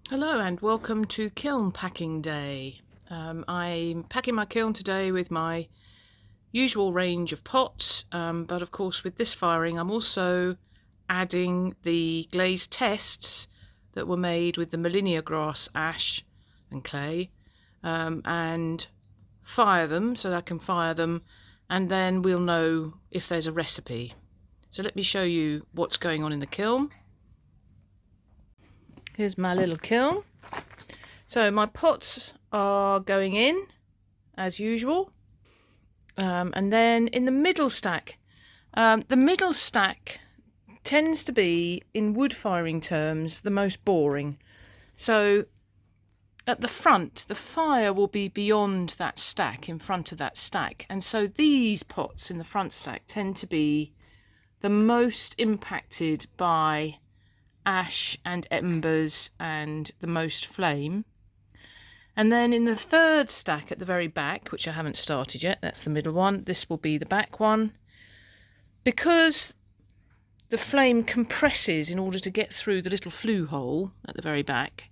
Hello and welcome to kiln packing day. I'm packing my kiln today with my usual range of pots, but of course with this firing I'm also adding the glaze tests that were made with the Molinia grass ash and clay, and fire them so that I can fire them, and then we'll know if there's a recipe. So let me show you what's going on in the kiln. Here's my little kiln. So my pots are going in as usual, and then in the middle stack, tends to be, in wood firing terms, the most boring. So at the front, the fire will be beyond that stack, in front of that stack, and so these pots in the front stack tend to be the most impacted by ash and embers and the most flame. And then in the third stack at the very back, which I haven't started yet, that's the middle one, this will be the back one, because the flame compresses in order to get through the little flue hole at the very back.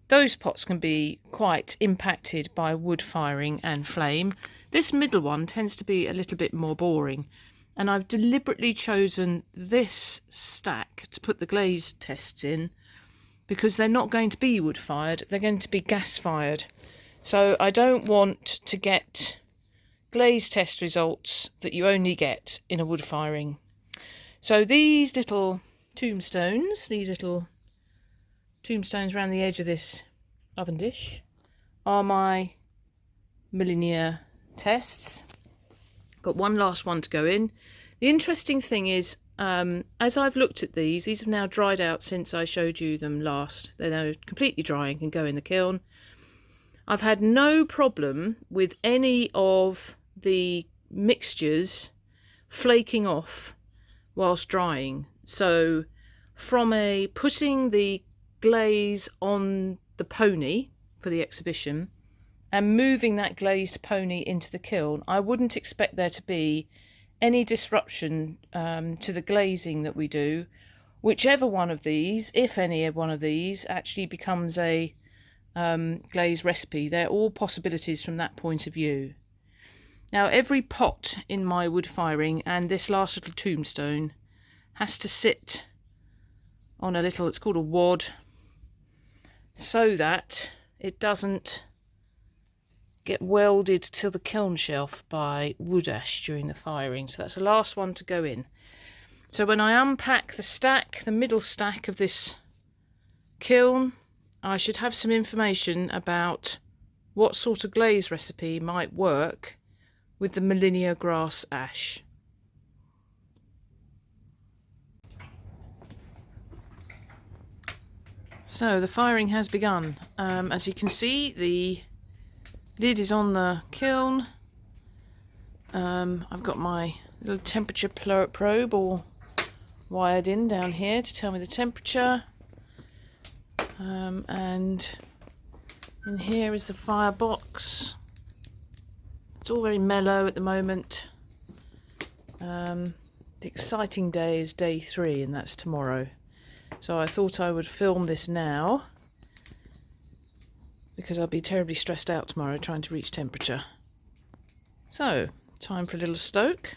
Those pots can be quite impacted by wood firing and flame. This middle one tends to be a little bit more boring, and I've deliberately chosen this stack to put the glaze tests in because they're not going to be wood fired, they're going to be gas fired. So I don't want to get glaze test results that you only get in a wood firing. So these little tombstones around the edge of this oven dish are my Molinia tests. Got one last one to go in. The interesting thing is, as I've looked at these have now dried out since I showed you them last. They're now completely dry and can go in the kiln. I've had no problem with any of the mixtures flaking off whilst drying. So from putting the glaze on the pony for the exhibition and moving that glazed pony into the kiln, I wouldn't expect there to be any disruption to the glazing that we do, whichever one of these, if any one of these, actually becomes a glaze recipe. They're all possibilities from that point of view. Now every pot in my wood firing and this last little tombstone has to sit on a little, it's called a wad, so that it doesn't get welded to the kiln shelf by wood ash during the firing. So that's the last one to go in. So when I unpack the stack, the middle stack of this kiln, I should have some information about what sort of glaze recipe might work with the Molinia grass ash. So the firing has begun. As you can see, the lid is on the kiln. I've got my little temperature probe all wired in down here to tell me the temperature. And in here is the firebox. It's all very mellow at the moment. The exciting day is day 3, and that's tomorrow. So I thought I would film this now, because I'll be terribly stressed out tomorrow trying to reach temperature. So, time for a little stoke.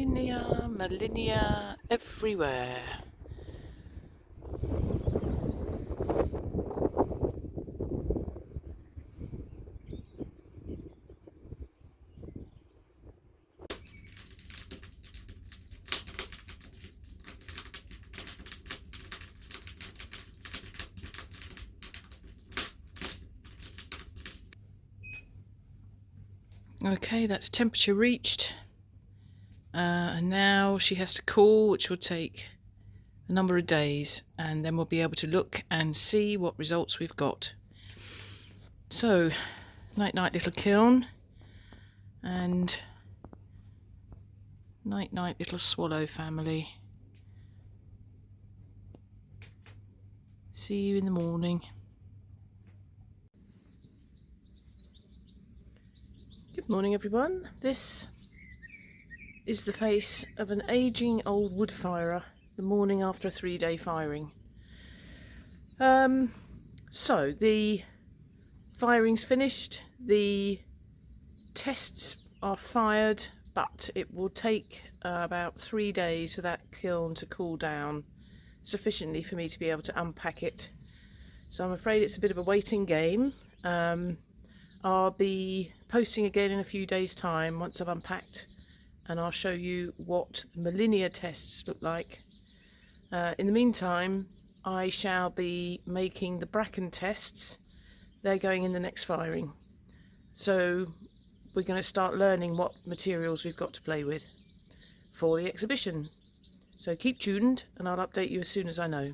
Molinia, Molinia everywhere. Okay, that's temperature reached. And now she has to cool, which will take a number of days, and then we'll be able to look and see what results we've got. So, night night little kiln, and night night little swallow family. See you in the morning. Good morning everyone. This is the face of an ageing old wood firer the morning after a 3-day firing. So the firing's finished, the tests are fired, but it will take about 3 days for that kiln to cool down sufficiently for me to be able to unpack it. So I'm afraid it's a bit of a waiting game. I'll be posting again in a few days' time once I've unpacked, and I'll show you what the Molinia tests look like. In the meantime, I shall be making the Bracken tests. They're going in the next firing. So we're going to start learning what materials we've got to play with for the exhibition. So keep tuned and I'll update you as soon as I know.